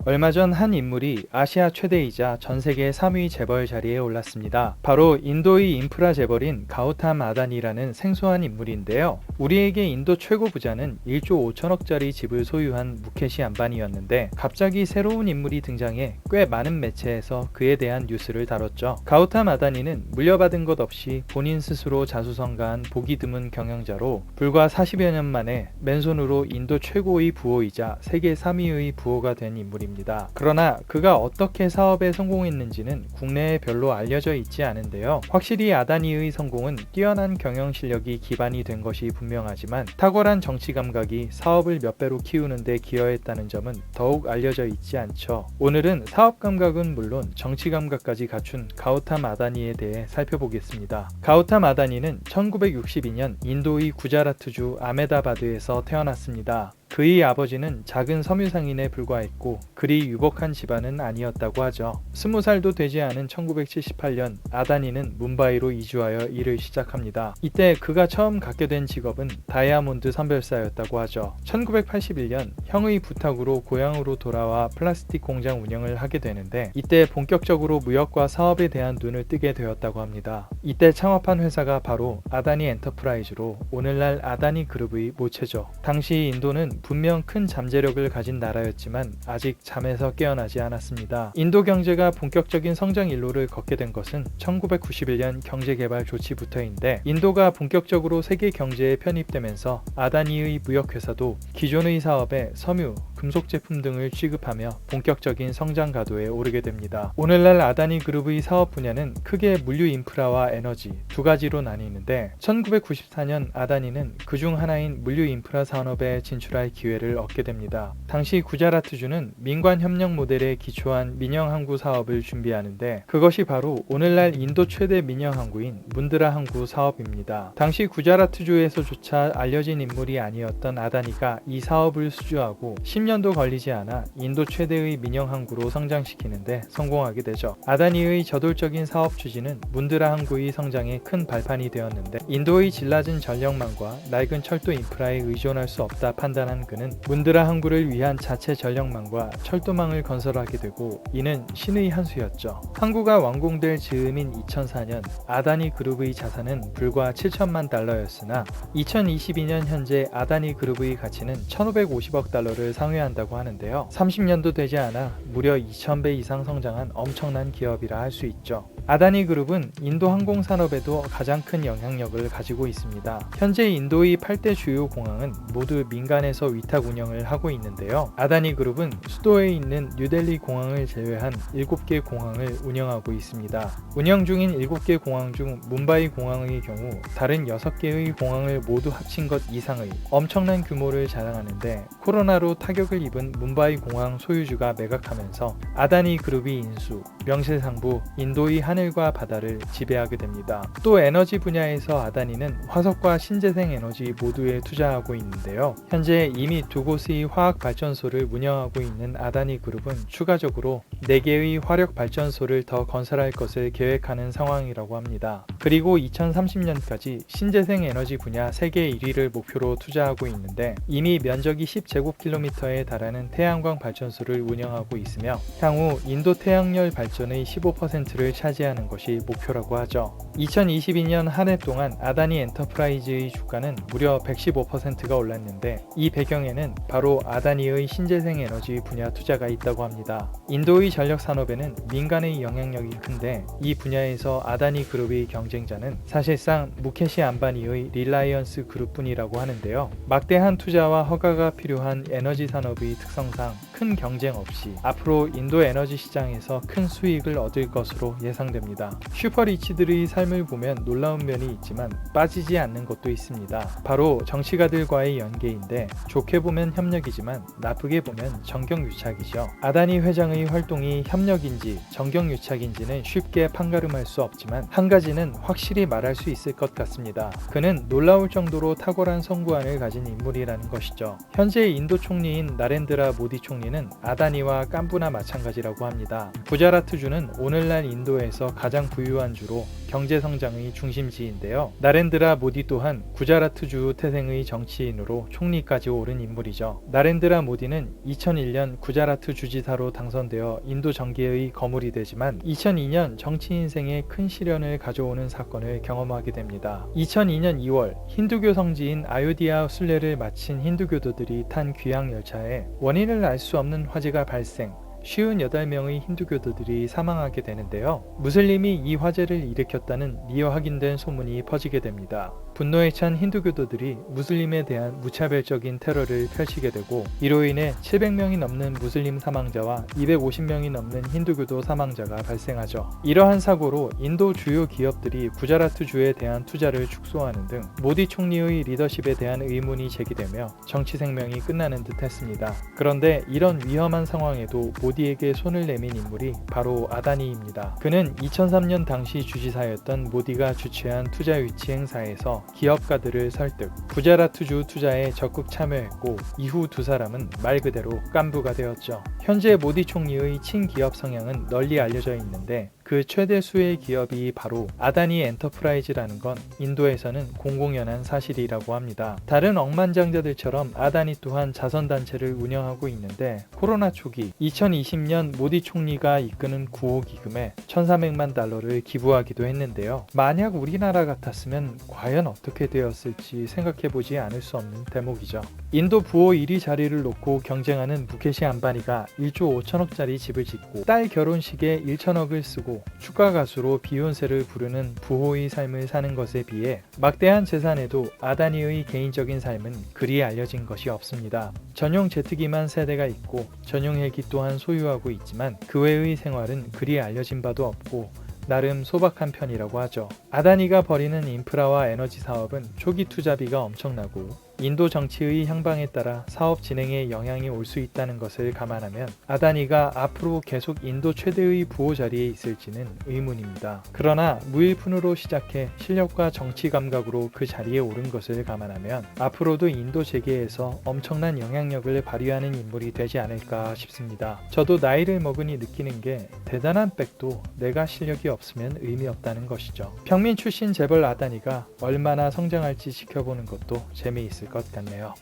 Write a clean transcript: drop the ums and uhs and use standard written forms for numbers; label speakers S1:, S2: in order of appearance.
S1: 얼마 전 한 인물이 아시아 최대이자 전 세계 3위 재벌 자리에 올랐습니다. 바로 인도의 인프라 재벌인 가우탐 아다니라는 생소한 인물인데요. 우리에게 인도 최고 부자는 1조 5천억짜리 집을 소유한 무케시 안바니였는데 갑자기 새로운 인물이 등장해 꽤 많은 매체에서 그에 대한 뉴스를 다뤘죠. 가우탐 아다니는 물려받은 것 없이 본인 스스로 자수성가한 보기 드문 경영자로 불과 40여 년 만에 맨손으로 인도 최고의 부호이자 세계 3위의 부호가 된 인물입니다. 그러나 그가 어떻게 사업에 성공했는지는 국내에 별로 알려져 있지 않은데요. 확실히 아다니의 성공은 뛰어난 경영 실력이 기반이 된 것이 분명하지만 탁월한 정치 감각이 사업을 몇 배로 키우는 데 기여했다는 점은 더욱 알려져 있지 않죠. 오늘은 사업 감각은 물론 정치 감각까지 갖춘 가우탐 아다니에 대해 살펴보겠습니다. 가우탐 아다니는 1962년 인도의 구자라트주 아메다바드에서 태어났습니다. 그의 아버지는 작은 섬유상인에 불과했고 그리 유복한 집안은 아니었다고 하죠. 20살도 되지 않은 1978년 아다니는 뭄바이로 이주하여 일을 시작합니다. 이때 그가 처음 갖게 된 직업은 다이아몬드 선별사였다고 하죠. 1981년 형의 부탁으로 고향으로 돌아와 플라스틱 공장 운영을 하게 되는데 이때 본격적으로 무역과 사업에 대한 눈을 뜨게 되었다고 합니다. 이때 창업한 회사가 바로 아다니 엔터프라이즈로 오늘날 아다니 그룹의 모체죠. 당시 인도는 분명 큰 잠재력을 가진 나라였지만 아직 잠에서 깨어나지 않았습니다. 인도 경제가 본격적인 성장 일로를 걷게 된 것은 1991년 경제개발 조치부터인데 인도가 본격적으로 세계 경제에 편입되면서 아다니의 무역회사도 기존의 사업에 섬유, 금속 제품 등을 취급하며 본격적인 성장 가도에 오르게 됩니다. 오늘날 아다니 그룹의 사업 분야는 크게 물류 인프라와 에너지 두 가지로 나뉘는데 1994년 아다니는 그중 하나인 물류 인프라 산업에 진출할 기회를 얻게 됩니다. 당시 구자라트주는 민관 협력 모델에 기초한 민영 항구 사업을 준비하는데 그것이 바로 오늘날 인도 최대 민영 항구인 문드라 항구 사업입니다. 당시 구자라트주에서조차 알려진 인물이 아니었던 아다니가 이 사업을 수주하고 10년도 걸리지 않아 인도 최대의 민영 항구로 성장시키는데 성공하게 되죠. 아다니의 저돌적인 사업 추진은 문드라 항구의 성장에 큰 발판이 되었는데 인도의 질 낮은 전력망과 낡은 철도 인프라에 의존할 수 없다 판단한 그는 문드라 항구를 위한 자체 전력망과 철도망을 건설하게 되고 이는 신의 한 수였죠. 항구가 완공될 즈음인 2004년 아다니 그룹의 자산은 불과 7천만 달러였으나 2022년 현재 아다니 그룹의 가치는 1550억 달러를 상회한다고 하는데요. 30년도 되지 않아 무려 2000배 이상 성장한 엄청난 기업이라 할 수 있죠. 아다니 그룹은 인도 항공 산업에도 가장 큰 영향력을 가지고 있습니다. 현재 인도의 8대 주요 공항은 모두 민간에서 위탁 운영을 하고 있는데요. 아다니 그룹은 수도에 있는 뉴델리 공항을 제외한 7개 공항을 운영하고 있습니다. 운영 중인 7개 공항 중 뭄바이 공항의 경우 다른 6개의 공항을 모두 합친 것 이상의 엄청난 규모를 자랑하는데 코로나로 타격을 입은 뭄바이 공항 소유주가 매각하면서 아다니 그룹이 인수, 명실상부 인도의 하늘과 바다를 지배하게 됩니다. 또 에너지 분야에서 아다니는 화석과 신재생 에너지 모두에 투자하고 있는데요. 현재 이미 2곳의 화학 발전소를 운영하고 있는 아다니 그룹은 추가적으로 4개의 화력 발전소를 더 건설할 것을 계획하는 상황이라고 합니다. 그리고 2030년까지 신재생 에너지 분야 세계 1위를 목표로 투자하고 있는데 이미 면적이 10제곱킬로미터에 달하는 태양광 발전소를 운영하고 있으며 향후 인도 태양열 발전의 15%를 차지하는 것이 목표라고 하죠. 2022년 한 해 동안 아다니 엔터프라이즈의 주가는 무려 115%가 올랐는데 이 배경에는 바로 아다니의 신재생 에너지 분야 투자가 있다고 합니다. 인도의 전력 산업에는 민간의 영향력이 큰데 이 분야에서 아다니 그룹의 경쟁자는 사실상 무케시 안바니의 릴라이언스 그룹뿐이라고 하는데요. 막대한 투자와 허가가 필요한 에너지 산업의 특성상 큰 경쟁 없이 앞으로 인도 에너지 시장에서 큰 수익을 얻을 것으로 예상됩니다. 슈퍼리치들의 삶을 보면 놀라운 면이 있지만 빠지지 않는 것도 있습니다. 바로 정치가들과의 연계인데 좋게 보면 협력이지만 나쁘게 보면 정경유착이죠. 아다니 회장의 활동이 협력인지 정경유착인지는 쉽게 판가름할 수 없지만 한 가지는 확실히 말할 수 있을 것 같습니다. 그는 놀라울 정도로 탁월한 선구안을 가진 인물이라는 것이죠. 현재 인도 총리인 나렌드라 모디 총리는 아다니와 깐부나 마찬가지라고 합니다. 구자라트 구자라트주는 오늘날 인도에서 가장 부유한 주로 경제 성장의 중심지인데요. 나렌드라 모디 또한 구자라트주 태생의 정치인으로 총리까지 오른 인물이죠. 나렌드라 모디는 2001년 구자라트 주지사로 당선되어 인도 정계의 거물이 되지만 2002년 정치 인생에 큰 시련을 가져오는 사건을 경험하게 됩니다. 2002년 2월 힌두교 성지인 아요디아 순례를 마친 힌두교도들이 탄 귀향 열차에 원인을 알 수 없는 화재가 발생, 58명의 힌두교도들이 사망하게 되는데요. 무슬림이 이 화재를 일으켰다는 미어 확인된 소문이 퍼지게 됩니다. 분노에 찬 힌두교도들이 무슬림에 대한 무차별적인 테러를 펼치게 되고 이로 인해 700명이 넘는 무슬림 사망자와 250명이 넘는 힌두교도 사망자가 발생하죠. 이러한 사고로 인도 주요 기업들이 구자라트주에 대한 투자를 축소하는 등 모디 총리의 리더십에 대한 의문이 제기되며 정치 생명이 끝나는 듯 했습니다. 그런데 이런 위험한 상황에도 모디에게 손을 내민 인물이 바로 아다니입니다. 그는 2003년 당시 주지사였던 모디가 주최한 투자 유치 행사에서 기업가들을 설득, 구자라트주 투자에 적극 참여했고 이후 두 사람은 말 그대로 깐부가 되었죠. 현재 모디 총리의 친기업 성향은 널리 알려져 있는데 그 최대 수의 기업이 바로 아다니 엔터프라이즈라는 건 인도에서는 공공연한 사실이라고 합니다. 다른 억만장자들처럼 아다니 또한 자선단체를 운영하고 있는데 코로나 초기 2020년 모디 총리가 이끄는 구호 기금에 1,400만 달러를 기부하기도 했는데요. 만약 우리나라 같았으면 과연 어떻게 되었을지 생각해보지 않을 수 없는 대목이죠. 인도 부호 1위 자리를 놓고 경쟁하는 무케시 안바니가 1조 5천억짜리 집을 짓고 딸 결혼식에 1천억을 쓰고 축가 가수로 비욘세를 부르는 부호의 삶을 사는 것에 비해 막대한 재산에도 아다니의 개인적인 삶은 그리 알려진 것이 없습니다. 전용 제트기만 세대가 있고 전용 헬기 또한 소유하고 있지만 그 외의 생활은 그리 알려진 바도 없고 나름 소박한 편이라고 하죠. 아다니가 벌이는 인프라와 에너지 사업은 초기 투자비가 엄청나고 인도 정치의 향방에 따라 사업 진행에 영향이 올 수 있다는 것을 감안하면 아다니가 앞으로 계속 인도 최대의 부호 자리에 있을지는 의문입니다. 그러나 무일푼으로 시작해 실력과 정치 감각으로 그 자리에 오른 것을 감안하면 앞으로도 인도 재계에서 엄청난 영향력을 발휘하는 인물이 되지 않을까 싶습니다. 저도 나이를 먹으니 느끼는 게 대단한 백도 내가 실력이 없으면 의미 없다는 것이죠. 평민 출신 재벌 아다니가 얼마나 성장할지 지켜보는 것도 재미있을 것 같네요.